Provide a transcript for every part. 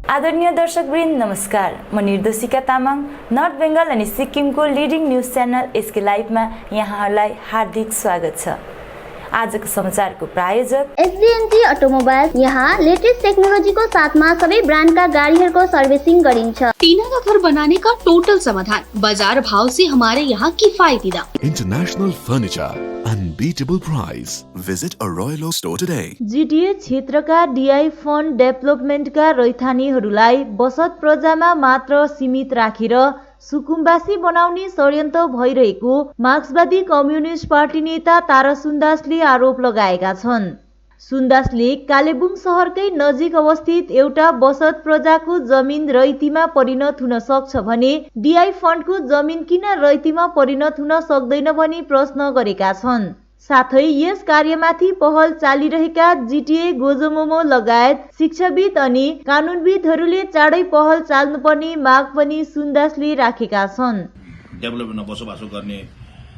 आदरणीय दर्शकवृन्द नमस्कार। म निर्देशिका तामाङ नर्थ बेङ्गल अनि सिक्किमको लिडिङ न्युज च्यानल एसके लाइभमा यहाँहरूलाई हार्दिक स्वागत छ। आजको समाचारको प्रायोजक एसडीएनजी अटोमोबाइल्स। यहाँ लेटेस्ट टेक्नोलोजी को साथ में सबै ब्रांड का गाड़ियों को सर्विसिंग गरिन्छ। टीना का घर बनाने का टोटल समाधान, बाजार भाव से हमारे यहाँ किफायती दाम। International furniture, unbeatable price. Visit a royal oak store today. GTA क्षेत्रका डीआई फन्ड डेभलपमेन्टका रैथानीहरूलाई बसत प्रजामा मात्र सीमित राखेर सुकुम्बासी बनाउने षड्यन्त्र भइरहेको मार्क्सवादी कम्युनिस्ट पार्टी नेता तारा सुन्दासले आरोप लगाएका छन्। सुन्दासले कालेबुङ शहरकै नजिक अवस्थित एउटा बसत प्रजाको जमिन रैतीमा परिणत हुन सक्छ भने डीआई फन्डको जमिन किन रैतीमा परिणत हुन सक्दैन भनी प्रश्न गरेका छन्। साथै यस कार्यमाथि पहल चालिरहेका जीटीए गोजोमोमो लगायत शिक्षाविद अनि कानुनविदहरूले चाँडै पहल चाल्नुपर्ने माग पनि सुन्दासले राखेका छन्। डेभलपमेन्टमा बसोबासो गर्ने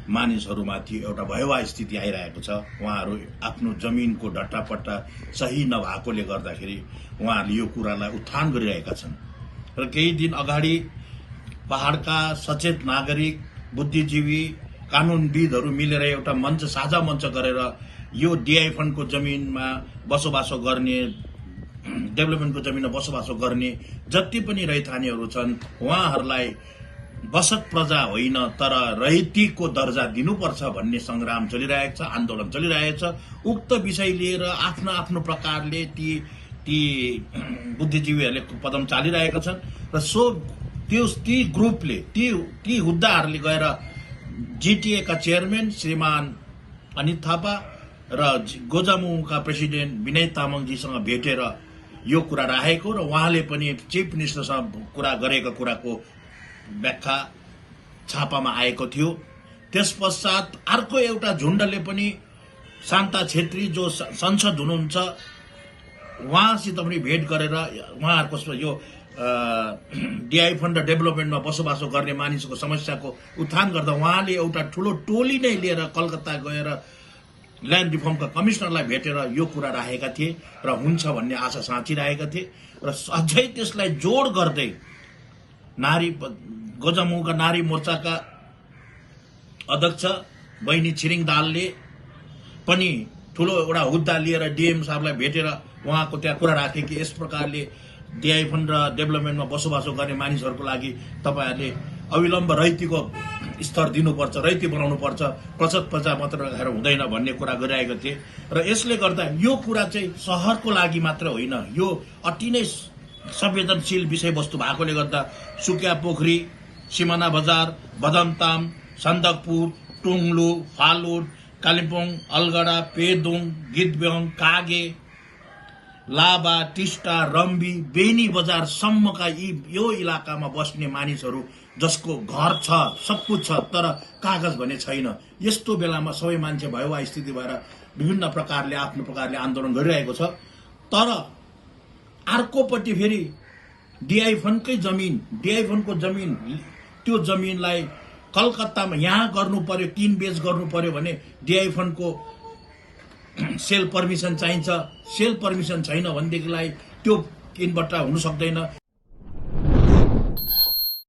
मानिसहरूमाथि एउटा भयावह स्थिति आइरहेको छ। उहाँहरू आफ्नो जमिनको ढट्टापट्टा सही नभएकोले गर्दाखेरि उहाँहरूले यो कुरालाई उत्थान गरिरहेका छन् र केही दिन अगाडि पहाडका सचेत नागरिक, बुद्धिजीवी, कानुनविदहरू मिलेर एउटा मञ्च, साझा मञ्च गरेर यो डीआई फन्डको जमिनमा बसोबासो गर्ने, डेभलपमेन्टको जमिनमा बसोबासो गर्ने जति पनि रैथानीहरू छन् उहाँहरूलाई बसत प्रजा होइन तर रैतीको दर्जा दिनुपर्छ भन्ने संग्राम चलिरहेको छ, आन्दोलन चलिरहेको छ। उक्त विषय लिएर आफ्नो आफ्नो प्रकारले ती बुद्धिजीवीहरूले कदम चालिरहेका छन् र ती ग्रुपले ती हुद्दाहरूले गएर जीटीए का चेयरमैन श्रीमान अनित थापा र गोजामुका प्रेसिडेन्ट विनय तामाङजीसँग भेटेर यो कुरा राखेको र उहाँले पनि चिफ मिनिस्टरसँग कुरा गरेको कुराको व्याख्या छापामा आएको थियो। त्यस पश्चात अर्को एउटा झुण्डले पनि शान्ता छेत्री जो संसद हुनुहुन्छ उहाँसित पनि भेट गरेर उहाँहरूको यो डीआई फन्ड डेभलपमेन्टमा बसोबासो गर्ने मानिसको समस्याको उत्थान गर्दा उहाँले एउटा ठूलो टोली नै लिएर कलकत्ता गएर ल्यान्ड रिफर्मका कमिश्नरलाई भेटेर यो कुरा राखेका थिए र हुन्छ भन्ने आशा साँचिरहेका थिए र अझै त्यसलाई जोड गर्दै गोजामुका नारी मोर्चाका अध्यक्ष बहिनी छिरिङ दालले पनि ठूलो एउटा हुद्दा लिएर डीएम साहबलाई भेटेर उहाँको त्यहाँ कुरा राखे कि यस प्रकारले डीआई फन्ड र डेभलपमेन्टमा बसोबासो गर्ने मानिसहरूको लागि तपाईहरूले अविलम्ब रैतीको स्तर दिनुपर्छ, रैती बनाउनुपर्छ, बचत प्रजा मात्र राखेर हुँदैन भन्ने कुरा गरिरहेको थिए र यसले गर्दा यो कुरा चाहिँ शहरको लागि मात्र होइन, यो अति नै संवेदनशील विषयवस्तु भएकोले गर्दा सुकिया पोखरी, सिमाना बजार, बदमताम, सन्दकपुर, टुङलु, फालुट, कालिम्पोङ, अलगढा, पेदोङ, गितब्योङ, कागे, लाबा, टिस्टा, रम्बी, बेनी बजार सम्मका यो इलाकामा बस्ने मानिसहरू जसको घर छ, सब कुछ छ तर कागज भने छैन। यस्तो बेलामा सबै मान्छे भयावह स्थिति भएर विभिन्न प्रकारले आफ्नो प्रकारले आन्दोलन गरिरहेको छ। तर अर्कोपट्टि फेरि डीआई फन्डकै जमिन, डीआई फन्डको जमिन, त्यो जमिनलाई कलकत्तामा यहाँ गर्नु पर्यो, किनबेच गर्नु पर्यो भने डीआई फन्डको सेल पर्मिसन चाहिन्छ। सेल पर्मिसन छैन भनेदेखिलाई त्यो किनबट्टा हुन सक्दैन।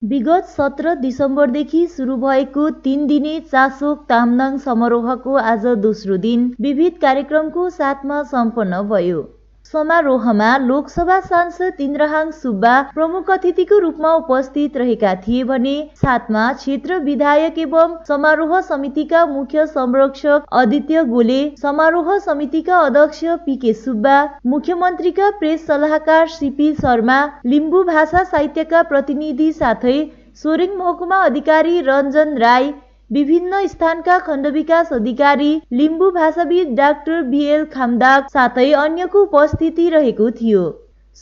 विगत 17 डिसेम्बरदेखि सुरु भएको 3 दिने चासोक तामदाङ समारोहको आज दोस्रो दिन विविध कार्यक्रमको साथमा सम्पन्न भयो। समारोहमा लोकसभा सांसद इन्द्रहाङ सुब्बा प्रमुख अतिथिको रूपमा उपस्थित रहेका थिए भने साथमा क्षेत्र विधायक एवं समारोह समितिका मुख्य संरक्षक आदित्य गोले, समारोह समितिका अध्यक्ष पीके सुब्बा, मुख्यमन्त्रीका प्रेस सल्लाहकार सीपी शर्मा, लिम्बू भाषा साहित्यका प्रतिनिधि साथै सोरेङ महकुमा अधिकारी रञ्जन राई, विभिन्न स्थानका खण्ड विकास अधिकारी, लिम्बू भाषाविद डाक्टर बीएल खामदाग साथै अन्यको उपस्थिति रहेको थियो।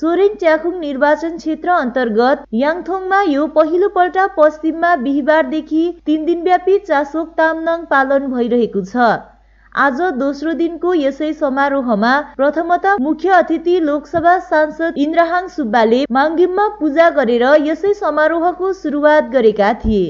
सोरेङ च्याखुङ निर्वाचन क्षेत्र अन्तर्गत याङथोङमा यो पहिलो पल्ट पश्चिममा बिहिबारदेखि 3 दिनव्यापी चासोक तामदाङ पालन भइरहेको छ। आज दोस्रो दिनको यसै समारोहमा प्रथमतः मुख्य अतिथि लोकसभा सांसद इन्द्रहाङ सुब्बाले माङ्गिममा पूजा गरेर यसै समारोहको सुरुवात गरेका थिए।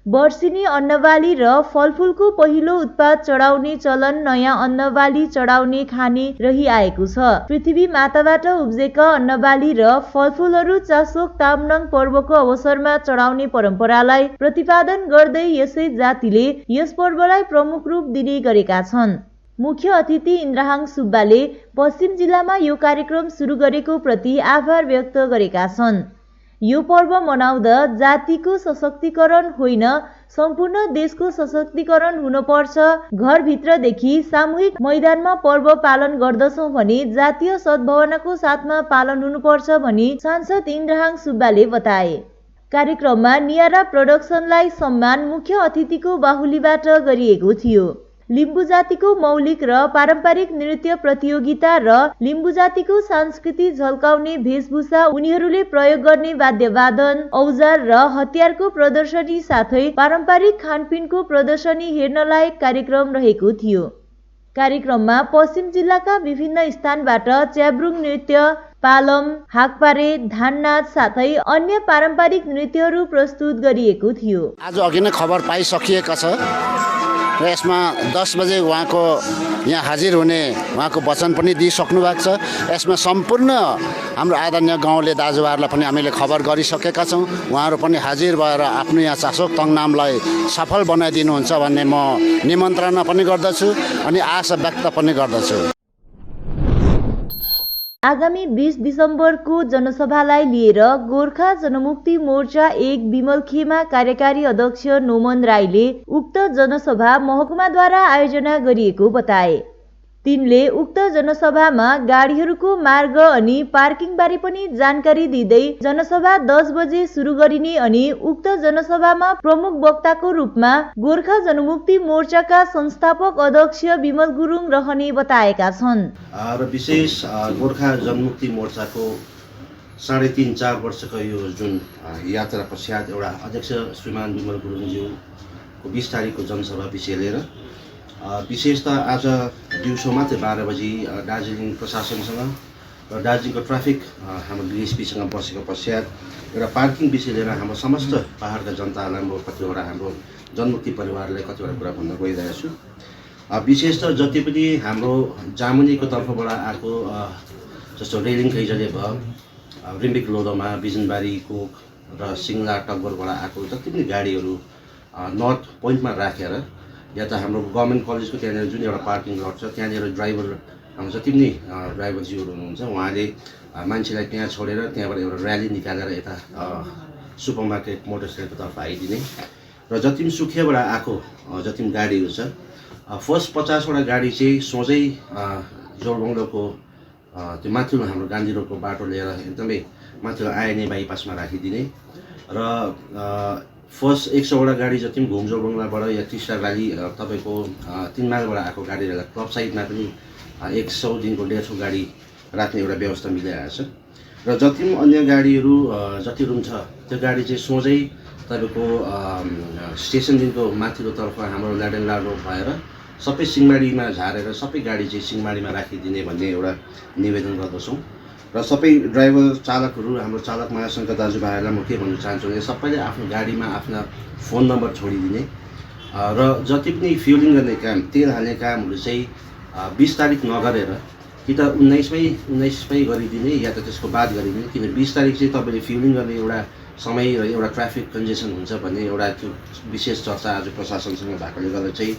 वर्षिनी अन्नबाली र फलफुलको पहिलो उत्पाद चढाउने चलन नयाँ अन्नबाली चढाउने खाने रहिआएको छ। पृथ्वी माताबाट उब्जेका अन्नबाली र फलफुलहरू चासोक ताम्नङ पर्वको अवसरमा चढाउने परम्परालाई प्रतिपादन गर्दै यसै जातिले यस पर्वलाई प्रमुख रूप दिने गरेका छन्। मुख्य अतिथि इन्द्रहाङ सुब्बाले पश्चिम जिल्लामा यो कार्यक्रम सुरु गरेको प्रति आभार व्यक्त गरेका छन्। यो पर्व मनाउँदा जातिको सशक्तिकरण होइन, सम्पूर्ण देशको सशक्तिकरण हुनुपर्छ। घरभित्रदेखि सामूहिक मैदानमा पर्व पालन गर्दछौँ भने जातीय सद्भावनाको साथमा पालन हुनुपर्छ भनी सांसद इन्द्रहाङ सुब्बाले बताए। कार्यक्रममा नियारा प्रोडक्सनलाई सम्मान मुख्य अतिथिको बाहुलीबाट गरिएको थियो। लिम्बू जातिको मौलिक र पारम्परिक नृत्य प्रतियोगिता र लिम्बू जातिको संस्कृति झल्काउने वेशभूषा, उनीहरूले प्रयोग गर्ने वाद्यवादन, औजार र हतियारको प्रदर्शनी साथै पारम्परिक खानपिनको प्रदर्शनी हेर्न लायक कार्यक्रम रहेको थियो। कार्यक्रममा पश्चिम जिल्लाका विभिन्न स्थानबाट च्याब्रुङ नृत्य, पालम, हाकपारे, धान नाच साथै अन्य पारम्परिक नृत्यहरू प्रस्तुत गरिएको थियो। आज अघि नै खबर पाइसकिएका छ र यसमा 10 बजे उहाँको यहाँ हाजिर हुने उहाँको वचन पनि दिइसक्नु भएको छ। यसमा सम्पूर्ण हाम्रो आदरणीय गाउँले दाजुभाइहरूलाई पनि हामीले खबर गरिसकेका छौँ। उहाँहरू पनि हाजिर भएर आफ्नो यहाँ चासोक तङनामलाई सफल बनाइदिनुहुन्छ भन्ने म निमन्त्रणा पनि गर्दछु अनि आशा व्यक्त पनि गर्दछु। आगामी 20 डिसेम्बरको जनसभालाई लिएर गोर्खा जनमुक्ति मोर्चा 1 विमलखेमा कार्यकारी अध्यक्ष नोमन राईले उक्त जनसभा महकुमाद्वारा आयोजना गरिएको बताए। तिनले उक्त जनसभामा गाडीहरूको मार्ग अनि पार्किङबारे पनि जानकारी दिँदै जनसभा 10 बजे सुरु गरिने अनि उक्त जनसभामा प्रमुख वक्ताको रूपमा गोर्खा जनमुक्ति मोर्चाका संस्थापक अध्यक्ष विमल गुरुङ रहने बताएका छन्। र विशेष गोर्खा जनमुक्ति मोर्चाको 3.5-4 वर्षको यो जुन यात्रा पश्चात एउटा अध्यक्ष श्रीमान विमल गुरुङज्यूको 20 तारिकको जनसभा विषय लिएर विशेष त आज दिउँसो मात्रै 12 बजी दार्जिलिङ प्रशासनसँग र दार्जिलिङको ट्राफिक हाम्रो डिएसपीसँग बसेको पश्चात एउटा पार्किङ विषय लिएर हाम्रो समस्त पहाडका जनतालाई म कतिवटा हाम्रो जनमुक्ति परिवारलाई कतिवटा कुरा भन्न गइरहेको छु। विशेष त जति पनि हाम्रो जामुनीको तर्फबाट आएको जस्तो रेलिङ खैजले भयो, रिम्बिक लोधोमा, बिजनबारीको र सिङ्ला टकबरबाट आएको जति पनि गाडीहरू नर्थ पोइन्टमा राखेर या त हाम्रो गभर्मेन्ट कलेजको त्यहाँनिर जुन एउटा पार्किङ लट छ त्यहाँनिर ड्राइभर हाम्रो जति पनि ड्राइभरज्यूहरू हुनुहुन्छ उहाँले मान्छेलाई त्यहाँ छोडेर त्यहाँबाट एउटा र्याली निकालेर यता सुपर मार्केट मोटर स्ट्यान्डको तर्फ आइदिने र जति पनि सुखियाबाट आएको जति पनि गाडीहरू छ फर्स्ट 50वटा गाडी चाहिँ सोझै जोरबङ्गलोको त्यो माथिल्लो हाम्रो गान्धी रोडको बाटो लिएर एकदमै माथिल्लो आइएनए बाइपासमा राखिदिने र फर्स्ट 100वटा गाडी जति पनि घुम जोरबङ्गलाबाट या टिस्टा भ्याली तपाईँको 3 माइलबाट आएको गाडीहरूलाई क्लब साइडमा पनि 100 दिनको 150 गाडी राख्ने एउटा व्यवस्था मिलाइरहेको छ र जति पनि अन्य गाडीहरू जति रुम छ त्यो गाडी चाहिँ सोझै तपाईँको स्टेसनदेखिको माथिल्लो तर्फ हाम्रो ल्याडेनलाल रोड भएर सबै सिङमारीमा झारेर सबै गाडी चाहिँ सिङमारीमा राखिदिने भन्ने एउटा निवेदन गर्दछौँ र सबै ड्राइभर चालकहरू हाम्रो चालक महासङ्घका दाजुभाइहरूलाई म के भन्न चाहन्छु भने सबैले आफ्नो गाडीमा आफ्ना फोन नम्बर छोडिदिने र जति पनि फ्युलिङ गर्ने काम, तेल हाल्ने कामहरू चाहिँ 20 तारिक नगरेर कि त 19मै गरिदिने या त त्यसको बाद गरिदिने। किन 20 तारिक चाहिँ तपाईँले फ्युलिङ गर्ने एउटा समय र एउटा ट्राफिक कन्जेसन हुन्छ भन्ने एउटा त्यो विशेष चर्चा आज प्रशासनसँग भएकोले गर्दा चाहिँ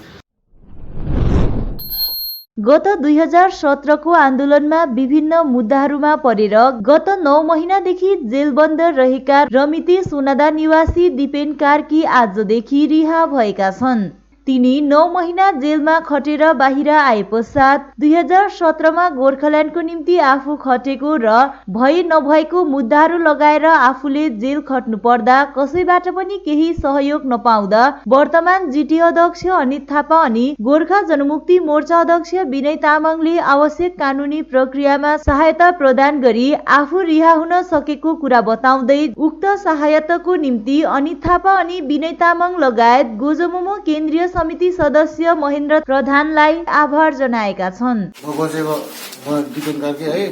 गत 2017 को आन्दोलनमा विभिन्न मुद्दाहरूमा परेर गत 9 महिनादेखि जेलबन्द रहेका रमिते सोनादा निवासी दिपेन कार्की आजदेखि रिहा भएका छन्। तिनी 9 महिना जेलमा खटेर बाहिर आए पश्चात 2017मा गोर्खाल्यान्डको निम्ति आफू खटेको र भए नभएको मुद्दाहरू लगाएर आफूले जेल खट्नु पर्दा कसैबाट पनि केही सहयोग नपाउँदा वर्तमान जिटिए अध्यक्ष अनित थापा अनि गोर्खा जनमुक्ति मोर्चा अध्यक्ष विनय तामाङले आवश्यक कानुनी प्रक्रियामा सहायता प्रदान गरी आफू रिहा हुन सकेको कुरा बताउँदै उक्त सहायताको निम्ति अनित थापा अनि विनय तामाङ लगायत गोजोमोमो केन्द्रीय समिति सदस्य महेन्द्र प्रधानलाई आभार जनाएका छन्। दिपेन कार्की है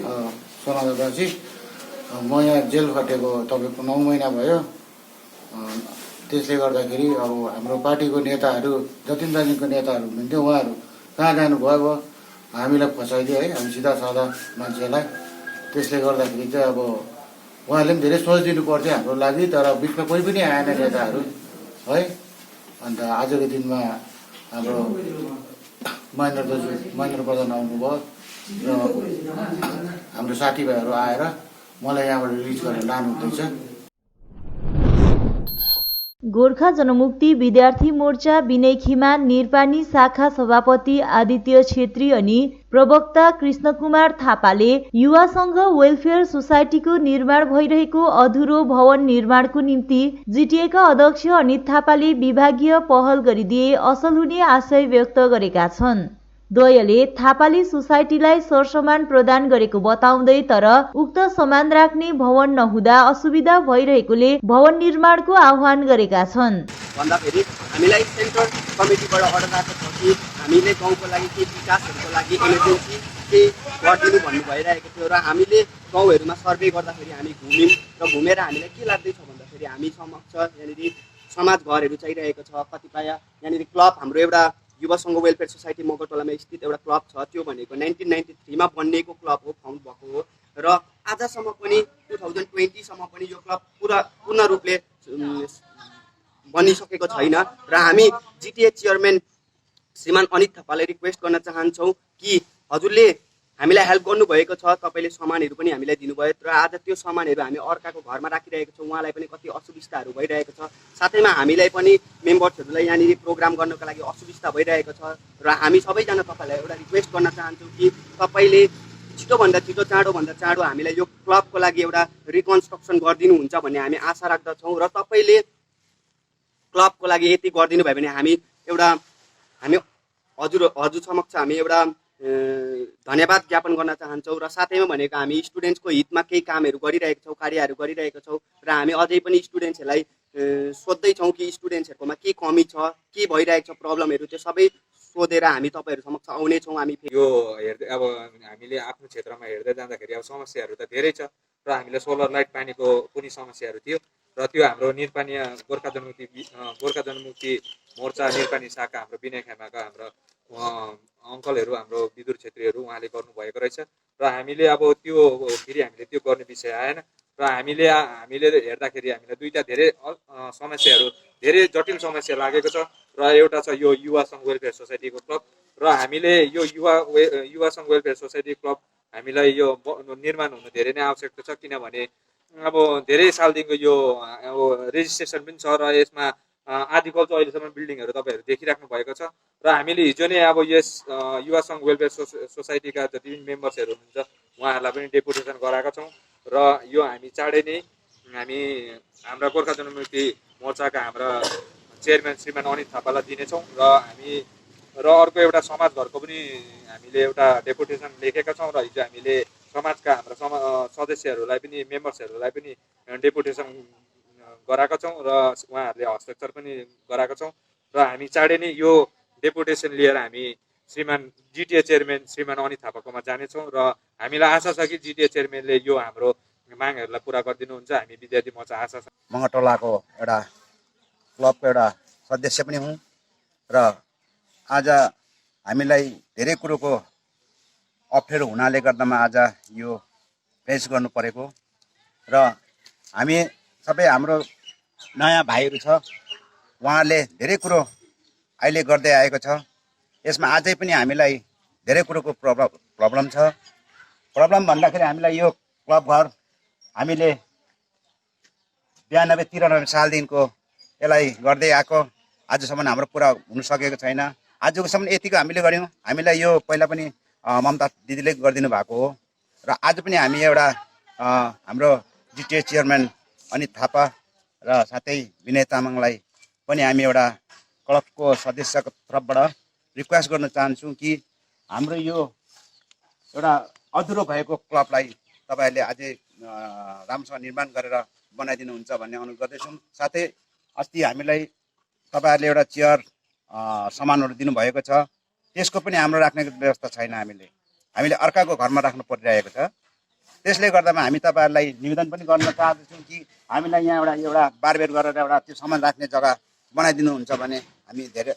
सोनादाजी, म यहाँ जेल खटेको तपाईँको 9 महिना भयो। त्यसले गर्दाखेरि अब हाम्रो पार्टीको नेताहरू जतिन दार्जिलिङको नेताहरू हुनुहुन्थ्यो उहाँहरू कहाँ जानुभयो अब हामीलाई फसाइदियो है, हामी सिधा साधा मान्छेलाई। त्यसले गर्दाखेरि चाहिँ अब उहाँहरूले पनि धेरै सोचिदिनु पर्थ्यो हाम्रो लागि, तर बिचमा कोही पनि आएन नेताहरू है। अन्त आजको दिनमा हाम्रो महेन्द्र प्रधान आउनुभयो र हाम्रो साथीभाइहरू आएर मलाई यहाँबाट रिलिज गरेर लानुहुँदैछ। गोर्खा जनमुक्ति विद्यार्थी मोर्चा विनय खिमान निरपानी शाखा सभापति आदित्य छेत्री अनि प्रवक्ता कृष्णकुमार थापाले युवा संघ वेलफेयर सोसाइटीको निर्माण भइरहेको अधुरो भवन निर्माणको निम्ति जिटिएका अध्यक्ष अनित थापाले विभागीय पहल गरिदिए असल हुने आशय व्यक्त गरेका छन्। द्वयले थापाले सोसाइटीलाई सरसामान प्रदान गरेको बताउँदै तर उक्त सामान राख्ने भवन नहुँदा असुविधा भइरहेकोले भवन निर्माणको आह्वान गरेका छन्। भन्दाखेरि हामीलाई सेन्ट्रल कमिटीबाट अर्डर आएको छ कि हामीले गाउँको लागि केही विकासहरूको लागि इमर्जेन्सी केही गरिदिनु भन्नु भइरहेको थियो र हामीले गाउँहरूमा सर्वे गर्दाखेरि हामी घुम्यौँ र घुमेर हामीलाई के लाग्दैछ भन्दाखेरि हामी समक्ष यहाँनिर समाज घरहरू चाहिरहेको छ, कतिपय यहाँनिर क्लब हाम्रो एउटा युवा सङ्घ वेलफेयर सोसाइटी मगरटोलामा स्थित एउटा क्लब छ, त्यो भनेको 1993 मा बनिएको क्लब हो, फाउन्ड भएको हो र आजसम्म पनि 2020 सम्म पनि यो क्लब पूर्ण रूपले बनिसकेको छैन र हामी जिटिए चेयरम्यान श्रीमान अनित थापालाई रिक्वेस्ट गर्न चाहन्छौँ कि हजुरले हामीलाई हेल्प गर्नुभएको छ, तपाईँले सामानहरू पनि हामीलाई दिनुभयो र आज त्यो सामानहरू हामी अर्काको घरमा राखिरहेको छौँ, उहाँलाई पनि कति असुविस्ताहरू भइरहेको छ, साथैमा हामीलाई पनि मेम्बर्सहरूलाई यहाँनिर प्रोग्राम गर्नको लागि असुविस्ता भइरहेको छ र हामी सबैजना तपाईँलाई एउटा रिक्वेस्ट गर्न चाहन्छौँ कि तपाईँले छिटोभन्दा छिटो चाँडोभन्दा चाँडो हामीलाई यो क्लबको लागि एउटा रिकन्स्ट्रक्सन गरिदिनुहुन्छ भन्ने हामी आशा राख्दछौँ र तपाईँले क्लबको लागि यति गरिदिनु भयो भने हामी हजुर समक्ष हामी एउटा धन्यवाद ज्ञापन गर्न चाहन्छौँ र साथैमा भनेको हामी स्टुडेन्ट्सको हितमा केही कामहरू गरिरहेका छौँ, कार्यहरू गरिरहेका छौँ र हामी अझै पनि स्टुडेन्ट्सहरूलाई सोध्दैछौँ कि स्टुडेन्ट्सहरूकोमा के कमी छ, के भइरहेको छ प्रब्लमहरू, त्यो सबै सोधेर हामी तपाईँहरू समक्ष आउनेछौँ। हामी यो हेर्दै अब हामीले आफ्नो क्षेत्रमा हेर्दै जाँदाखेरि अब समस्याहरू त धेरै छ र हामीलाई सोलर लाइट पानीको पनि समस्याहरू थियो र त्यो हाम्रो निरपानी गोर्खा जनमुक्ति मोर्चा निरपानी शाखा हाम्रो विनय खेमाका हाम्रो अङ्कलहरू हाम्रो विदुर छेत्रीहरू उहाँले गर्नुभएको रहेछ र हामीले अब त्यो फेरि हामीले त्यो गर्ने विषय आएन र हामीले हेर्दाखेरि हामीलाई दुईवटा धेरै समस्याहरू, धेरै जटिल समस्या लागेको छ र एउटा छ यो युवा सङ्घ वेलफेयर सोसाइटीको क्लब र हामीले यो युवा सङ्घ वेलफेयर सोसाइटी क्लब हामीलाई यो निर्माण हुनु धेरै नै आवश्यकता छ, किनभने अब धेरै सालदेखिको यो अब रेजिस्ट्रेसन पनि छ र यसमा आदिकल्चो अहिलेसम्म बिल्डिङहरू तपाईँहरू देखिराख्नु भएको छ र हामीले हिजो नै अब यस युवा सङ्घ वेलफेयर सोसाइटीका जति पनि मेम्बर्सहरू हुनुहुन्छ उहाँहरूलाई पनि डेपुटेसन गराएका छौँ र यो हामी चाँडै नै हाम्रा गोर्खा जनमुक्ति मोर्चाका हाम्रा चेयरम्यान श्रीमान अनित थापालाई दिनेछौँ र अर्को एउटा समाज घरको पनि हामीले एउटा डेपुटेसन लेखेका छौँ र हिजो हामीले समाजका हाम्रा सदस्यहरूलाई पनि मेम्बर्सहरूलाई पनि डेपुटेसन गराएका छौँ र उहाँहरूले हस्ताक्षर पनि गराएका छौँ र हामी चाँडै नै यो डेपुटेसन लिएर हामी श्रीमान जिटिए चेयरम्यान श्रीमान अनित थापाकोमा जानेछौँ र हामीलाई आशा छ कि जिटिए चेयरम्यानले यो हाम्रो मागहरूलाई पुरा गरिदिनुहुन्छ। हामी विद्यार्थी मोर्चा आशा छ। मगरटोलाको एउटा क्लबको एउटा सदस्य पनि हुँ र आज हामीलाई धेरै कुरोको अप्ठ्यारो हुनाले गर्दामा आज यो फेस गर्नु परेको र हामी सबै हाम्रो नयाँ भाइहरू छ, उहाँले धेरै कुरो अहिले गर्दै आएको छ। यसमा अझै पनि हामीलाई धेरै कुरोको प्रब्लम छ। प्रब्लम भन्दाखेरि हामीलाई यो क्लब घर हामीले 92-93 सालदेखिको यसलाई गर्दै आएको, आजसम्म हाम्रो पुरा हुन सकेको छैन। आजकोसम्म यतिको हामीले गऱ्यौँ। हामीलाई यो पहिला पनि ममता दिदीले गरिदिनु भएको हो र आज पनि हामी एउटा हाम्रो जिटिए चेयरम्यान अनित थापा र साथै विनय तामाङलाई पनि हामी एउटा क्लबको सदस्यको तर्फबाट रिक्वेस्ट गर्न चाहन्छौँ कि हाम्रो यो एउटा अधुरो भएको क्लबलाई तपाईँहरूले अझै राम्रोसँग निर्माण गरेर बनाइदिनुहुन्छ भन्ने अनुरोध गर्दैछौँ। साथै अस्ति हामीलाई तपाईँहरूले एउटा चेयर सामानहरू दिनुभएको छ, त्यसको पनि हाम्रो राख्ने व्यवस्था छैन। हामीले अर्काको घरमा राख्नु परिरहेको छ। त्यसले गर्दामा हामी तपाईँहरूलाई निवेदन पनि गर्न चाहन्छौँ कि हामीलाई यहाँ एउटा बारबेर गरेर एउटा त्यो सामान राख्ने जग्गा बनाइदिनुहुन्छ भने हामी धेरै।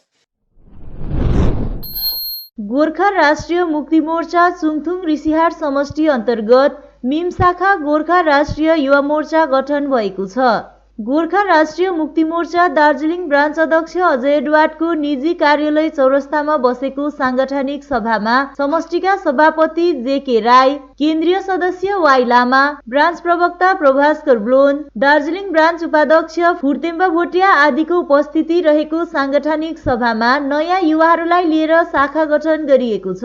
गोर्खा राष्ट्रिय मुक्ति मोर्चा चुङथुङ ऋषिहाट समष्टि अन्तर्गत मिम शाखा गोर्खा राष्ट्रिय युवा मोर्चा गठन भएको छ। गोर्खा राष्ट्रिय मुक्ति मोर्चा दार्जिलिङ ब्रान्च अध्यक्ष अजय एडवार्डको निजी कार्यालय चौरस्तामा बसेको सांगठनिक सभामा समष्टिका सभापति जेके राई, केन्द्रीय सदस्य वाई लामा, ब्रान्च प्रवक्ता प्रभास्कर ब्लोन, दार्जिलिङ ब्रान्च उपाध्यक्ष फुर्तेम्बा भोटिया आदिको उपस्थिति रहेको सांगठनिक सभामा नयाँ युवाहरूलाई लिएर शाखा गठन गरिएको छ।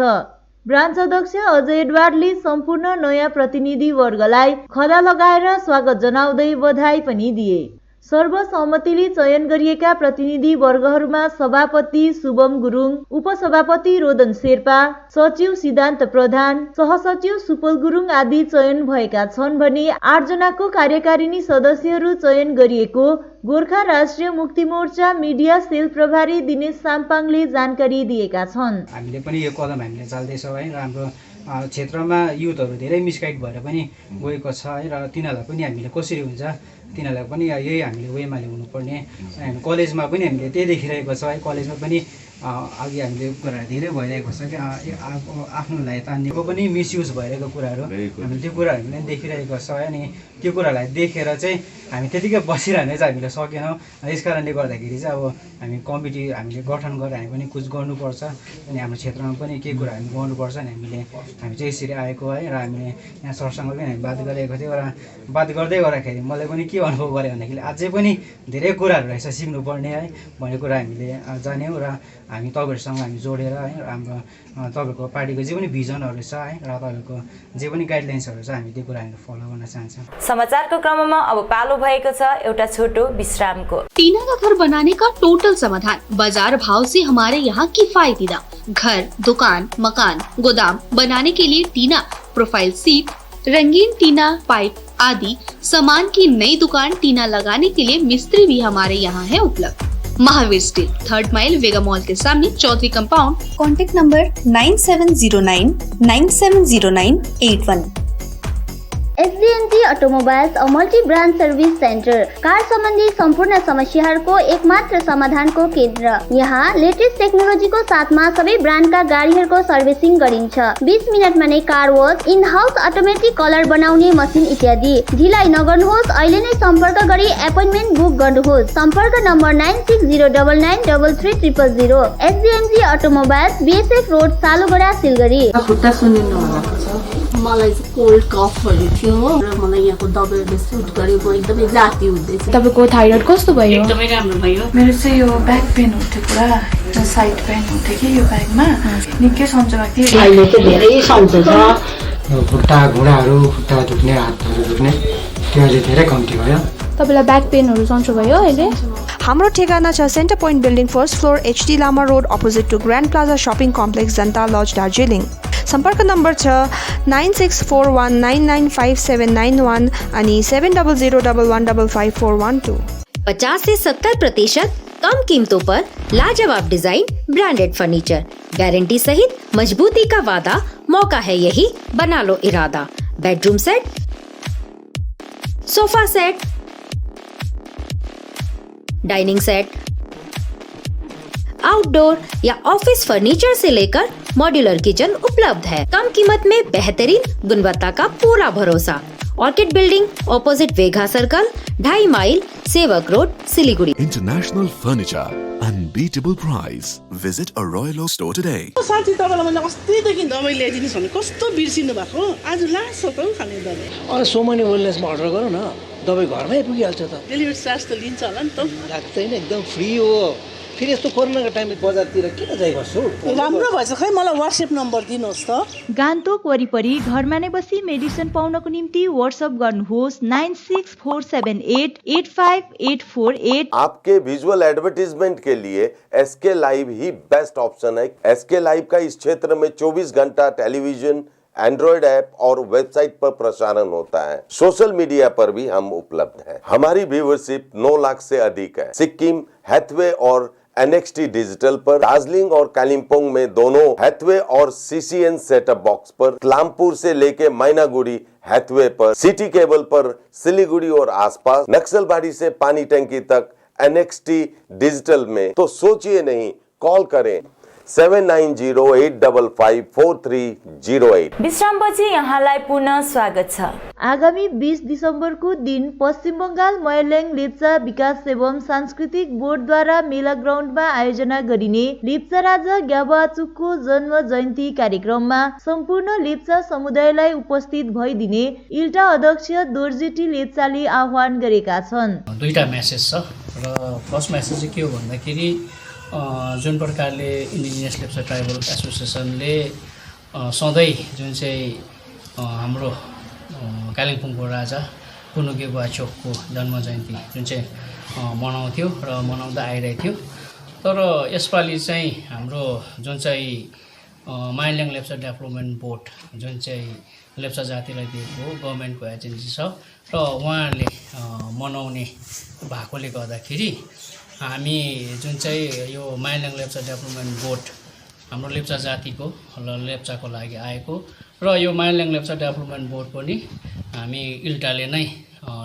ब्रान्च अध्यक्ष अजय एडवार्डले सम्पूर्ण नयाँ प्रतिनिधि वर्गलाई खदा लगाएर स्वागत जनाउँदै बधाई पनि दिए। सर्वसम्मतिले चयन गरिएका प्रतिनिधि वर्गहरूमा सभापति शुभम गुरुङ, उपसभापति रोदन शेर्पा, सचिव सिद्धान्त प्रधान, सहसचिव सुपल गुरुङ आदि चयन भएका छन् भने 8 जनाको कार्यकारिणी सदस्यहरू चयन गरिएको गोर्खा राष्ट्रिय मुक्ति मोर्चा मिडिया सेल प्रभारी दिनेश साम्पाङले जानकारी दिएका छन्। हामीले पनि यो कदम हामीले चाल्दैछौँ है र हाम्रो क्षेत्रमा युथहरू धेरै मिसगाइड भएर पनि गएको छ है र तिनीहरूलाई पनि हामीले कसरी हुन्छ तिनीहरूलाई पनि यही हामीले वेमा ल्याउनुपर्ने कलेजमा पनि हामीले त्यही देखिरहेको छ है। कलेजमा पनि अघि हामीले कुराहरू धेरै भइरहेको छ कि आफ्नोलाई तान्नेको पनि मिसयुज भइरहेको कुराहरू हामीले त्यो कुराहरू पनि देखिरहेको छ है। अनि त्यो कुरालाई देखेर चाहिँ हामी त्यतिकै बसिरहने चाहिँ हामीले सकेनौँ। यस कारणले गर्दाखेरि चाहिँ अब हामी कमिटी हामीले गठन गरेर हामी पनि कुछ गर्नुपर्छ अनि हाम्रो क्षेत्रमा पनि केही कुरा हामी गर्नुपर्छ अनि हामी चाहिँ यसरी आएको है। र हामीले यहाँ सरसँग पनि हामी बात गरेको थियौँ र बात गर्दै गर्दाखेरि मलाई पनि के अनुभव गरेँ भन्दाखेरि अझै पनि धेरै कुराहरू रहेछ सिक्नुपर्ने है भन्ने कुरा हामीले जान्यौँ र हामी तपाईँहरूसँग हामी जोडेर है हाम्रो तपाईँको पार्टीको जे पनि भिजनहरू छ है र तपाईँको जे पनि गाइडलाइन्सहरू छ हामी त्यो कुरा हामी फलो गर्न चाहन्छौँ। समाचारको क्रममा अब पालो भएको छ एउटा छोटो विश्रामको। टीना का घर बनाने का टोटल समाधान बाजार भाव से हमारे यहाँ किफायती दाम। घर, दुकान, मकान, गोदाम बनाने के लिए टीना, प्रोफाइल सीट, रंगीन टीना, पाइप आदि सामान की नई दुकान टीना लगाने के लिए मिस्त्री भी हमारे यहाँ है उपलब्ध। Mahavir steel, 3rd mile Vega mall के सामने, Chaudhary compound. Contact number 9709 970981। SDNT automobiles a multi brand service centre, car सम्बन्धी सम्पूर्ण समस्याहरूको एकमात्र समाधानको केन्द्र। यहाँ लेटेस्ट टेक्नोलोजीको साथमा सबै ब्रान्डका गाडीहरूको सर्भिसिङ गरिन्छ। 20 मिनटमा नै car wash, in house automatic colour बनाउने मसिन इत्यादि। ढिलाइ नगर्नुहोस्, अहिले नै सम्पर्क गरी एपोइन्टमेन्ट बुक गर्नुहोस्। सम्पर्क number 9609993300। SDNT automobiles, BSF road, Salugara, Siliguri. मलाई कोल्ड कफहरू थियो र मलाई यहाँको दबाईले सुट गरेको एकदमै जाती हुँदैछ। तपाईको थाइरोइड कस्तो भयो? एकदमै राम्रो भयो। मेरो चाहिँ यो ब्याक पेन उठ्यो पुरा, साइड पेन उठ्यो कि यो ब्याकमा निकै सन्चो भएको थियो। अहिले चाहिँ धेरै सन्चो छ। खुट्टा घुँडाहरू खुट्टा दुख्ने हातहरू दुख्ने त्यो अहिले धेरै कम्ती भयो। तपाईलाई ब्याक पेनहरू सन्चो भयो अहिले? हाम्रो ठेगाना छ centre point building first floor HD Lama road opposite to grand plaza shopping complex Janata lodge Darjeeling. सम्पर्क नम्बर छ 9641995791 अनि 7001155412। 50 से 70% कम कीमतों पर लाजवाब डिजाइन, ब्रांडेड फर्नीचर, गारंटी सहित मजबूती का वादा। मौका है यही, बना लो इरादा। Bedroom set, sofa set, dining set, outdoor या ऑफिस फर्नीचर से लेकर मॉड्यूलर किचन उपलब्ध है। कम कीमत में बेहतरीन गुणवत्ता का पूरा भरोसा। ऑर्किड बिल्डिंग, ऑपोजिट वेगा सर्कल, 2.5 माइल, सेवक road, Siliguri. International Furniture, unbeatable price. Visit a Royal Oak store today. साथी तपाईलाई मैले अस्तिदेखि दबाई ल्याइदिनुस् भने कस्तो बिर्सिनु भएको? आज लास्ट छ त खाने दबाई। अरे सो मेनी वेलनेसमा अर्डर गरौ न, दबाई घरमै पुगिहाल्छ त। डेलिभरी चार्ज त लिन्छ होला नि त? लाग्दैन, एकदम फ्री हो। फेरि यस्तो कोरोनाको टाइममा बजारतिर किन जाइ बस्छु? राम्रो भएछ, खै मलाई WhatsApp नम्बर दिनुहोस् त। गान्तोक वरिपरि घरमा नै बसी मेडिसिन पाउनको निम्ति व्हाट्सएप गर्नुहोस् 9647885848। आपके विजुअल एडवर्टीजमेंट के लिए SK लाइव ही बेस्ट ऑप्शन है। SK लाइव का इस क्षेत्र में 24 घंटा टेलीविजन, एंड्रॉइड ऐप और वेबसाइट पर प्रसारण होता है। सोशल मीडिया पर भी हम उपलब्ध हैं। हमारी व्यूवरशिप 9 लाख से अधिक है। सिक्किम, हैथवे और NXT डिजिटल पर, दार्जिलिंग और कालिम्पोंग में दोनों हैथवे और CCN सेटअप बॉक्स पर, इस्लामपुर से लेके मैनागुड़ी हैथवे पर, सिटी केबल पर सिलीगुड़ी और आसपास, नक्सलबाड़ी से पानी टंकी तक NXT डिजिटल में। तो सोचिए नहीं, कॉल करें 7908554308। विश्रामपछि यहाँलाई पुनः स्वागत छ। आगामी 20 दिसम्बरको दिन पश्चिम बंगाल मयल्याङ लेप्चा विकास एवं सांस्कृतिक बोर्डद्वारा मेला ग्राउन्डमा आयोजना गरिने लेप्चा राजा ग्याबाचुकको जन्म जयन्ती कार्यक्रममा सम्पूर्ण लेप्चा समुदायलाई उपस्थित भइदिने इल्टा अध्यक्ष दोर्जेटी लेप्चाले आह्वान गरेका छन्। दुईटा मेसेज छ र फर्स्ट मेसेज चाहिँ के हो भन्दाखेरि जुन प्रकारले इन्डिजिनियस लेप्चा ट्राइबल एसोसिएसनले सधैँ जुन चाहिँ हाम्रो कालिम्पोङको राजा पुनुगे बुवाचोकको जन्म जयन्ती जुन चाहिँ मनाउँथ्यो र मनाउँदै आइरहेको थियो, तर यसपालि चाहिँ हाम्रो जुन चाहिँ माइल्याङ लेप्चा डेभलपमेन्ट बोर्ड जुन चाहिँ लेप्चा जातिलाई दिएको गभर्मेन्टको एजेन्सी छ र उहाँहरूले मनाउने भएकोले गर्दाखेरि हामी जुन चाहिँ यो माइल्याङ लेप्चा डेभलपमेन्ट बोर्ड हाम्रो लेप्चा जातिको र लेप्चाको लागि आएको र यो माइल्याङ लेप्चा डेभलपमेन्ट बोर्ड पनि हामी इल्टाले नै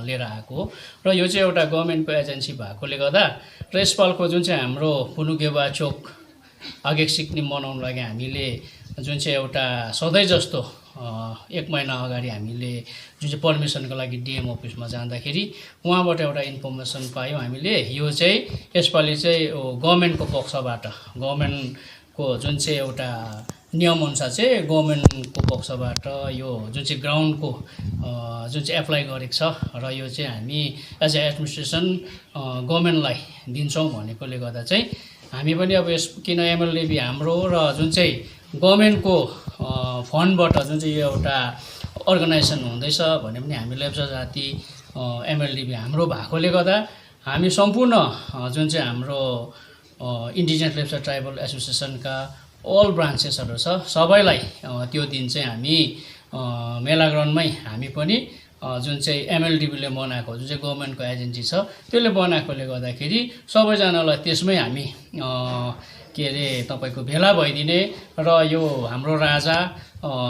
लिएर आएको हो र यो चाहिँ एउटा गभर्मेन्टको एजेन्सी भएकोले गर्दा र यसपालको जुन चाहिँ हाम्रो पुनुगे बुवाचोक आगेक सिक्किम मनाउनु लागि हामीले जुन चाहिँ एउटा सधैँ जस्तो 1 महिना अगाडि हामीले जुन चाहिँ पर्मिसनको लागि डिएम अफिसमा जाँदाखेरि उहाँबाट एउटा इन्फर्मेसन पायौँ हामीले, यो चाहिँ यसपालि चाहिँ गभर्मेन्टको पक्षबाट गभर्मेन्टको जुन चाहिँ एउटा नियमअनुसार चाहिँ गभर्मेन्टको पक्षबाट यो जुन चाहिँ ग्राउन्डको जुन चाहिँ एप्लाई गरेको छ र यो चाहिँ हामी एज ए एडमिनिस्ट्रेसन गभर्मेन्टलाई दिन्छौँ भनेकोले गर्दा चाहिँ हामी पनि अब यस किन एमएलडिबी हाम्रो र जुन चाहिँ गभर्मेन्टको फन्डबाट जुन चाहिँ यो एउटा अर्गनाइजेसन हुँदैछ भने पनि हामी लेप्चा जाति एमएलडिबी हाम्रो भएकोले गर्दा हामी सम्पूर्ण जुन चाहिँ हाम्रो इन्डिजिनियस लेप्चा ट्राइबल एसोसिएसनका अल ब्रान्चेसहरू छ सबैलाई त्यो दिन चाहिँ हामी मेला ग्राउन्डमै हामी पनि जुन चाहिँ एमएलडिबीले बनाएको जुन चाहिँ गभर्मेन्टको एजेन्सी छ त्यसले बनाएकोले गर्दाखेरि सबैजनालाई त्यसमै हामी के अरे तपाईँको भेला भइदिने र यो हाम्रो राजा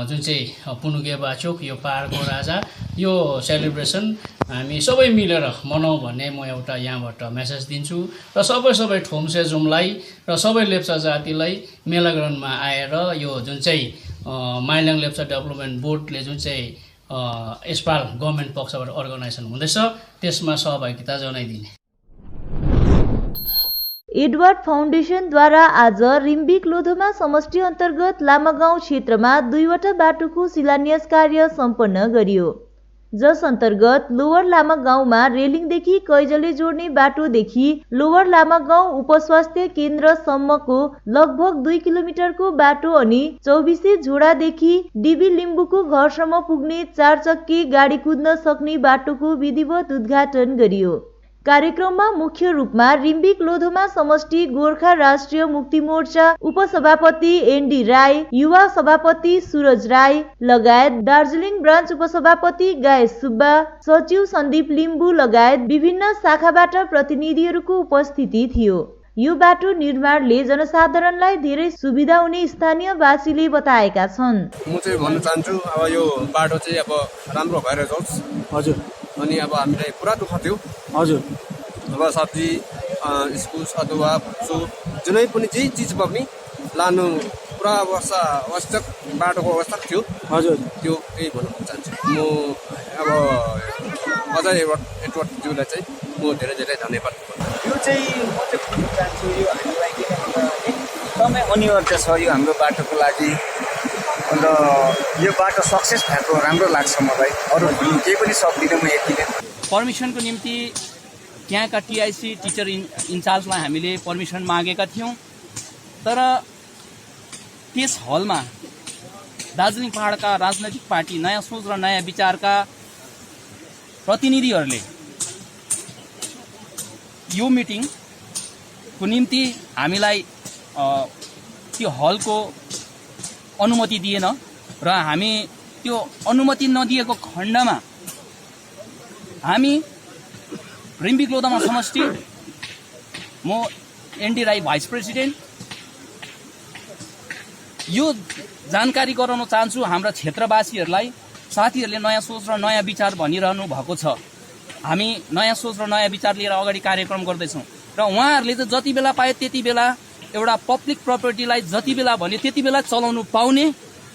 जुन चाहिँ पुनुगे बुवाचोक यो पाहाडको राजा यो सेलिब्रेसन हामी सबै मिलेर मनाउँ भन्ने म एउटा यहाँबाट मेसेज दिन्छु र सबै ठोम्सेजुमलाई र सबै लेप्चा जातिलाई मेला ग्राउन्डमा आएर यो जुन चाहिँ माइल्याङ लेप्चा डेभलपमेन्ट बोर्डले जुन चाहिँ यसपाल गभर्मेन्ट पक्षबाट अर्गनाइजेसन हुँदैछ त्यसमा सहभागिता जनाइदिने। एडवर्ड फाउन्डेसनद्वारा आज रिम्बिक लोधोमा समष्टि अन्तर्गत लामागाउँ क्षेत्रमा 2वटा बाटोको शिलान्यास कार्य सम्पन्न गरियो, जस अन्तर्गत लोवर लामा गाउँमा रेलिङदेखि कैजले जोड्ने बाटोदेखि लोवर लामा गाउँ उपस्वास्थ्य केन्द्रसम्मको लगभग 2 किलोमिटरको बाटो अनि 24 झोडादेखि डिबी लिम्बुको घरसम्म पुग्ने 4 चक्के गाडी कुद्न सक्ने बाटोको विधिवत उद्घाटन गरियो। कार्यक्रममा मुख्य रूपमा रिम्बिक लोधोमा समष्टि गोर्खा राष्ट्रिय मुक्ति मोर्चा उपसभापति एनडी राई, युवा सभापति सूरज राई लगायत दार्जिलिङ ब्रान्च उपसभापति गायस सुब्बा, सचिव सन्दीप लिम्बू लगायत विभिन्न शाखाबाट प्रतिनिधिहरूको उपस्थिति थियो। यो बाटो निर्माणले जनसाधारणलाई धेरै सुविधा हुने स्थानीयवासीले बताएका छन्। म चाहिँ भन्न चाहन्छु अब यो बाटो चाहिँ अब राम्रो भएर जाओस्। हजुर, अनि अब हामीलाई पुरा दुःख थियो। हजुर, अब सब्जी इस्कुस अदुवा फुच्चो जुनै पनि जे चिज पनि लानु पुरा आवश्यक बाटोको अवस्था थियो। हजुर, त्यो केही भन्न चाहन्छु म। अब अझै एडवर्डज्यूलाई चाहिँ म धेरै धन्यवाद। यो चाहिँ म चाहिँ भन्न चाहन्छु यो हामीलाई एकदमै अनिवार्य छ यो हाम्रो बाटोको लागि। अन्त यो बाटो सक्सेस भएको राम्रो लाग्छ मलाई, अरू केही पनि सक्दिनँ म यति नै। पर्मिसनको निम्ति यहाँका टिआइसी टिचर इन्चार्जलाई हामीले पर्मिसन मागेका थियौँ, तर त्यस हलमा दार्जिलिङ पहाडका राजनैतिक पार्टी नयाँ सोच र नयाँ विचारका प्रतिनिधिहरूले यो मिटिङको निम्ति हामीलाई त्यो हलको अनुमति दिएन र हामी त्यो अनुमति नदिएको खण्डमा हामी रिम्बिक लोधोमा समष्टि म एनडी राई भाइस प्रेसिडेन्ट। यो जानकारी गराउन चाहन्छु हाम्रा क्षेत्रवासीहरूलाई। साथीहरूले नयाँ सोच र नयाँ विचार भनिरहनु भएको छ। हामी नयाँ सोच र नयाँ विचार लिएर अगाडि कार्यक्रम गर्दैछौँ र उहाँहरूले चाहिँ जति बेला पाए त्यति बेला एउटा पब्लिक प्रपर्टीलाई जति बेला भने त्यति बेला चलाउनु पाउने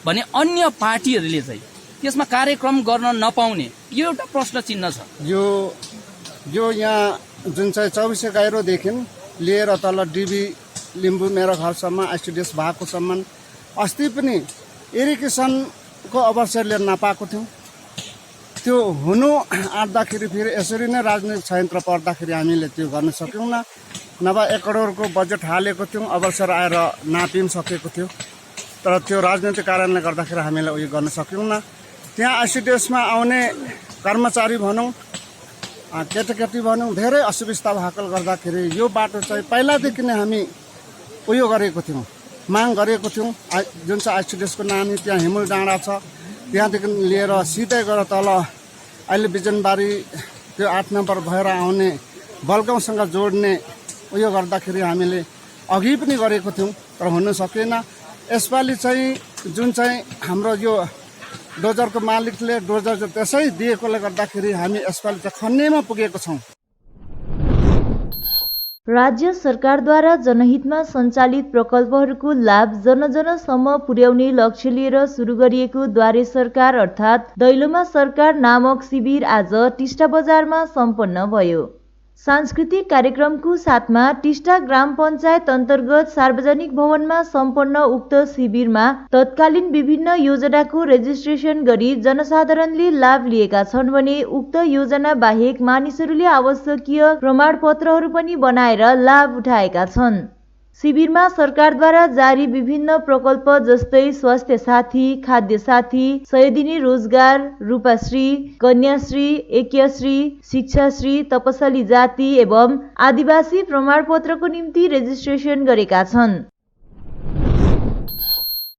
भने अन्य पार्टीहरूले चाहिँ त्यसमा कार्यक्रम गर्न नपाउने यो एउटा प्रश्न चिन्ह छ। यो यहाँ जुन चाहिँ 24 गाइरोदेखि लिएर तल डिबी लिम्बू मेरो घरसम्म आइसिडिएस भएकोसम्म अस्ति पनि इरिगेसनको अवसर लिएर नपाएको थियौँ। त्यो हुनु आँट्दाखेरि फेरि यसरी नै राजनीतिक षड्यन्त्र पर्दाखेरि हामीले त्यो गर्न सक्यौँ न। नभए 1 करोडको बजेट हालेको थियौँ, अवसर आएर नापिन सकेको थियो, तर त्यो राजनीतिक कारणले गर्दाखेरि हामीले उयो गर्न सक्यौँ न। त्यहाँ आइसिडिएसमा आउने कर्मचारी भनौँ केटाकेटी भनौँ धेरै असुविस्ता भएकोले गर्दाखेरि यो बाटो चाहिँ पहिलादेखि नै हामी उयो गरेको थियौँ, माग गरेको थियौँ। जुन चाहिँ आइसिडिएसको नानी त्यहाँ हिमुल डाँडा छ त्यहाँदेखि लिएर सिधै गएर तल अहिले बिजनबारी त्यो 8 नम्बर भएर आउने बलगाउँसँग जोड्ने उयो गर्दाखेरि हामीले अघि पनि गरेको थियौँ तर हुन सकेन। यसपालि चाहिँ जुन चाहिँ हाम्रो यो डोजरको मालिकले डोजर त्यसै दिएकोले गर्दाखेरि हामी यसपालि चाहिँ खन्नेमा पुगेको छौँ। राज्य सरकारद्वारा जनहितमा सञ्चालित प्रकल्पहरूको लाभ जनजनसम्म पुर्याउने लक्ष्य लिएर सुरु गरिएको द्वारे सरकार अर्थात् दैलोमा सरकार नामक शिविर आज टिस्टा बजारमा सम्पन्न भयो। सांस्कृतिक कार्यक्रमको साथमा टिस्टा ग्राम पञ्चायत अन्तर्गत सार्वजनिक भवनमा सम्पन्न उक्त शिविरमा तत्कालीन विभिन्न योजनाको रेजिस्ट्रेसन गरी जनसाधारणले लाभ लिएका छन् भने उक्त योजना बाहेक मानिसहरूले आवश्यकीय प्रमाणपत्रहरू पनि बनाएर लाभ उठाएका छन्। शिविरमा सरकारद्वारा जारी विभिन्न प्रकल्प जस्तै स्वास्थ्य साथी, खाद्य साथी, 100 दिने रोजगार, रूपाश्री, कन्याश्री, एकीयश्री, शिक्षाश्री, तपसली जाति एवं आदिवासी प्रमाणपत्रको निम्ति रेजिस्ट्रेसन गरेका छन्।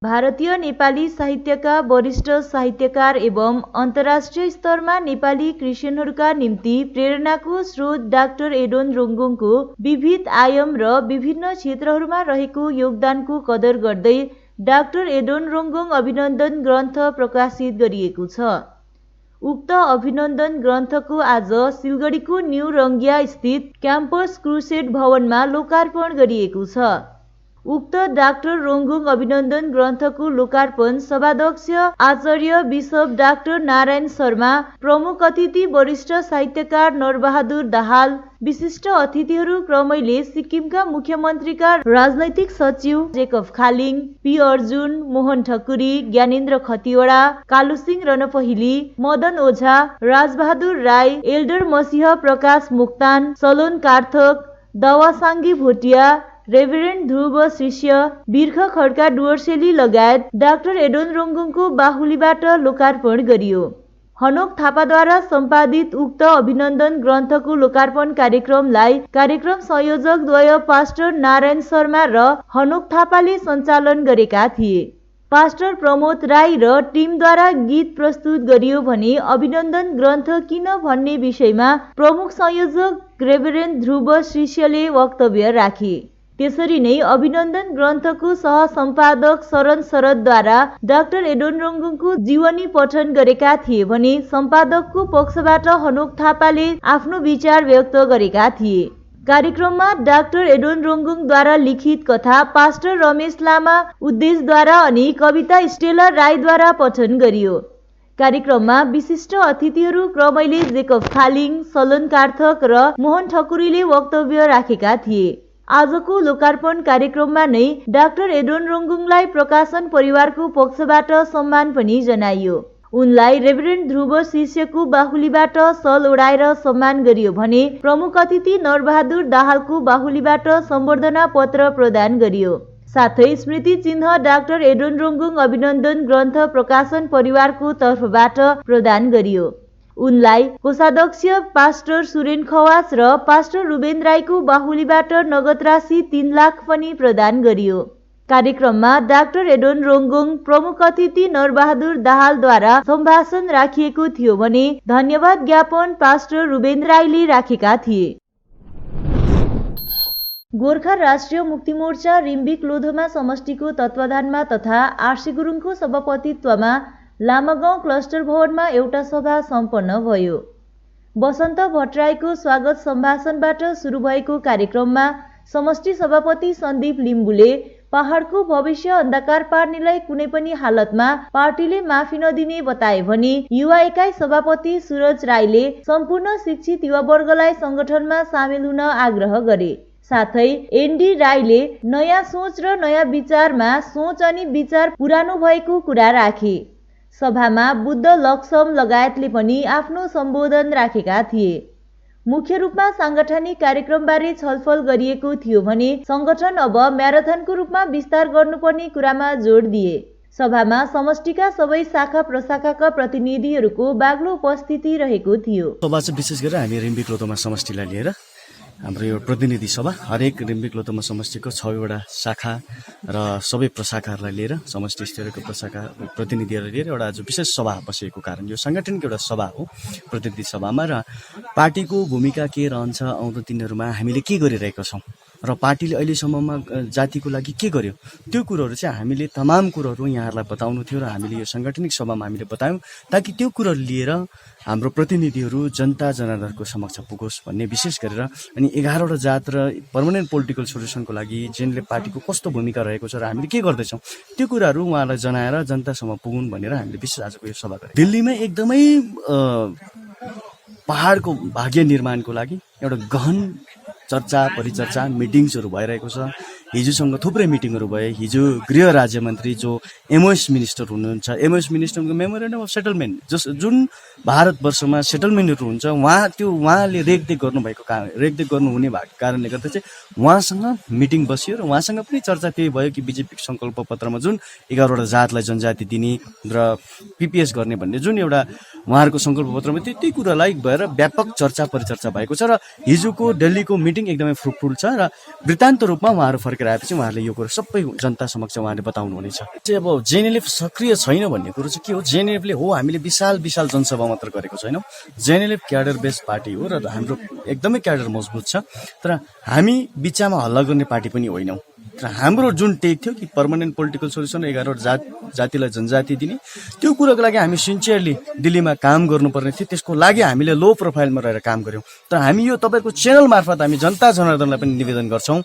भारतीय नेपाली साहित्यका वरिष्ठ साहित्यकार एवं अन्तर्राष्ट्रिय स्तरमा नेपाली क्रिस्चियनहरूका निम्ति प्रेरणाको स्रोत डाक्टर एडोन रोङ्गोङको विविध आयाम र विभिन्न क्षेत्रहरूमा रहेको योगदानको कदर गर्दै डाक्टर एडोन रोङ्गोङ अभिनन्दन ग्रन्थ प्रकाशित गरिएको छ। उक्त अभिनन्दन ग्रन्थको आज सिलगढीको न्यू रङ्गिया स्थित क्याम्पस क्रुसेड भवनमा लोकार्पण गरिएको छ। उक्त डाक्टर रोङ्गोङ अभिनन्दन ग्रन्थको लोकार्पण सभाध्यक्ष आचार्य बिशप डाक्टर नारायण शर्मा, प्रमुख अतिथि वरिष्ठ साहित्यकार नरबहादुर दाहाल, विशिष्ट अतिथिहरू क्रमैले सिक्किमका मुख्यमन्त्रीका राजनैतिक सचिव जेकब खालिङ, पी अर्जुन, मोहन ठकुरी, ज्ञानेन्द्र खतिवडा, कालुसिंह रणपहिली, मदन ओझा, राजबहादुर राई, एल्डर मसिह प्रकाश मोक्तान, सलोन कार्थक, दवासाङ्गी भोटिया, रेभरेन्ड ध्रुव शिष्य, बिर्ख खड्का डुवर्सेली लगायत डाक्टर एडोन रोङ्गोङको बाहुलीबाट लोकार्पण गरियो। हनोक थापाद्वारा सम्पादित उक्त अभिनन्दन ग्रन्थको लोकार्पण कार्यक्रमलाई कार्यक्रम संयोजक द्वय पास्टर नारायण शर्मा र हनोक थापाले सञ्चालन गरेका थिए। पास्टर प्रमोद राई र टिमद्वारा गीत प्रस्तुत गरियो भने अभिनन्दन ग्रन्थ किन भन्ने विषयमा प्रमुख संयोजक रेभरेन्ड ध्रुव शिष्यले वक्तव्य राखे। त्यसरी नै अभिनन्दन ग्रन्थको सहसम्पादक शरण शरदद्वारा डाक्टर एडोन रोङ्गोङको जीवनी पठन गरेका थिए भने सम्पादकको पक्षबाट हनोक थापाले आफ्नो विचार व्यक्त गरेका थिए। कार्यक्रममा डाक्टर एडोन रोङ्गोङद्वारा लिखित कथा पास्टर रमेश लामा उद्देशद्वारा अनि कविता स्टेला राईद्वारा पठन गरियो। कार्यक्रममा विशिष्ट अतिथिहरू क्रमैले जेकब खालिङ, सलोन कार्थक र मोहन ठकुरीले वक्तव्य राखेका थिए। आजको लोकार्पण कार्यक्रममा नै डाक्टर एडोन रोङ्गोङलाई प्रकाशन परिवारको पक्षबाट सम्मान पनि जनाइयो। उनलाई रेभरेन्ड ध्रुव शिष्यको बाहुलीबाट सल ओढाएर सम्मान गरियो भने प्रमुख अतिथि नरबहादुर दाहालको बाहुलीबाट सम्बर्धना पत्र प्रदान गरियो। साथै स्मृति चिन्ह डाक्टर एडोन रोङ्गोङ अभिनन्दन ग्रन्थ प्रकाशन परिवारको तर्फबाट प्रदान गरियो। उनलाई कोषाध्यक्ष पास्टर सुरेन खवास र पास्टर रुबेन राईको बाहुलीबाट नगद राशि 3 लाख पनि प्रदान गरियो। कार्यक्रममा डाक्टर एडोन रोङ्गोङ, प्रमुख अतिथि नरबहादुर दाहालद्वारा सम्भाषण राखिएको थियो भने धन्यवाद ज्ञापन पास्टर रुबेन राईले राखेका थिए। गोर्खा राष्ट्रिय मुक्ति मोर्चा रिम्बिक लोधोमा समष्टिको तत्वाधानमा तथा आरसी गुरुङको सभापतित्वमा लामागाउँ क्लस्टर भवनमा एउटा सभा सम्पन्न भयो। बसन्त भट्टराईको स्वागत सम्भाषणबाट सुरु भएको कार्यक्रममा समष्टि सभापति सन्दीप लिम्बुले पहाडको भविष्य अन्धकार पार्नेलाई कुनै पनि हालतमा पार्टीले माफी नदिने बताए भने युवा एकाइ सभापति सुरज राईले सम्पूर्ण शिक्षित युवा वर्गलाई संगठनमा सामेल हुन आग्रह गरे। साथै एनडी राईले नयाँ सोच र नयाँ विचारमा सोच अनि विचार पुरानो भएको कुरा राखे। सभामा बुद्ध लक्ष्म लगायतले पनि आफ्नो सम्बोधन राखेका थिए। मुख्य रूपमा सांगठनिक कार्यक्रमबारे छलफल गरिएको थियो भने संगठन अब म्याराथनको रूपमा विस्तार गर्नुपर्ने कुरामा जोड दिए। सभामा समष्टिका सबै शाखा प्रशाखाका प्रतिनिधिहरूको बाक्लो उपस्थिति रहेको थियो। सभा चाहिँ विशेष गरेर हामी रिम्बिक लोधोमा समष्टिलाई लिएर हाम्रो यो प्रतिनिधि सभा हरेक रिम्बिक लोधोमा समष्टिको 6वटा शाखा र सबै प्रशाखाहरूलाई लिएर समष्टि स्तरको प्रशाखा प्रतिनिधिहरूलाई लिएर एउटा आज विशेष सभा बसेको कारण यो सांगठनिक एउटा सभा हो प्रतिनिधि सभामा। र पार्टीको भूमिका के रहन्छ आउँदो दिनहरूमा हामीले के गरिरहेका छौँ र पार्टीले अहिलेसम्ममा जातिको लागि के गर्यो त्यो कुरोहरू चाहिँ हामीले तमाम कुरोहरू यहाँहरूलाई बताउनु थियो र हामीले यो सांगठनिक सभामा हामीले बतायौँ ताकि त्यो कुरोहरू लिएर हाम्रो प्रतिनिधिहरू जनता जनार्दनको समक्ष पुगोस् भन्ने विशेष गरेर। अनि 11वटा जात र पर्मानेन्ट पोलिटिकल सोल्युसनको लागि जेनले पार्टीको कस्तो भूमिका रहेको छ र हामीले के गर्दैछौँ त्यो कुराहरू उहाँलाई जनाएर जनतासम्म पुगुन् भनेर हामीले विशेष आजको यो सभा गर्यौँ। दिल्लीमा एकदमै पहाडको भाग्य निर्माणको लागि एउटा गहन चर्चा परिचर्चा मिटिङ्सहरू भइरहेको छ। हिजोसँग थुप्रै मिटिङहरू भए। हिजो गृह राज्य मन्त्री जो एमओएस मिनिस्टर हुनुहुन्छ, एमओएस मिनिस्टरको मेमोरेन्डम अफ सेटलमेन्ट जुन भारतवर्षमा सेटलमेन्टहरू हुन्छ उहाँले रेखदेख गर्नुहुने भएको कारणले गर्दा चाहिँ उहाँसँग मिटिङ बसियो र उहाँसँग पनि चर्चा त्यही भयो कि बिजेपी सङ्कल्प पत्रमा जुन 11वटा जातलाई जनजाति दिने र पिपिएस गर्ने भन्ने जुन एउटा उहाँहरूको सङ्कल्प पत्रमा त्यही कुरालाई भएर व्यापक चर्चा परिचर्चा भएको छ र हिजोको दिल्लीको मिटिङ एकदमै फ्रुटफुल छ र वृत्तान्त रूपमा उहाँहरू फर्केर आएपछि उहाँहरूले यो कुरो सबै जनता समक्ष उहाँले बताउनुहुनेछ। अब जेएनएलएफ सक्रिय छैन भन्ने कुरो चाहिँ के हो? जेएनएलएफले हो हामीले विशाल जनसभा मात्र गरेको छैनौँ। जेएनएलएफ क्याडर बेस्ड पार्टी हो र हाम्रो एकदमै क्याडर मजबुत छ तर हामी बिचमा हल्ला गर्ने पार्टी पनि होइनौँ। र हाम्रो जुन टेक थियो कि पर्मानेन्ट पोलिटिकल सोल्युसन 11वटा जातिलाई जनजाति दिने त्यो कुरोको लागि हामी सिन्सियरली दिल्लीमा काम गर्नुपर्ने थियो। त्यसको लागि हामीले लो प्रोफाइलमा रहेर काम गर्यौँ। तर हामी यो तपाईँको च्यानल मार्फत हामी जनता जनार्दनलाई पनि निवेदन गर्छौँ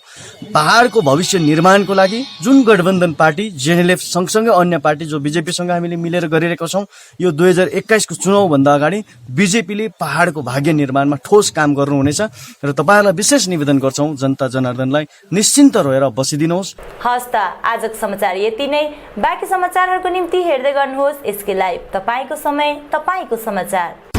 पहाडको भविष्य निर्माणको लागि जुन गठबन्धन पार्टी जेएनएलएफ सँगसँगै अन्य पार्टी जो बिजेपीसँग हामीले मिलेर गरिरहेका छौँ यो 2021को चुनावभन्दा अगाडि बिजेपीले पहाडको भाग्य निर्माणमा ठोस काम गर्नुहुनेछ र तपाईँहरूलाई विशेष निवेदन गर्छौँ जनता जनार्दनलाई निश्चिन्त रहेर बसिदिनुहोस्। हस् त आजको समाचार यति नै। बाँकी समाचारहरूको निम्ति हेर्दै गर्नुहोस् एसके लाइभ। तपाईँको समय तपाईँको समाचार।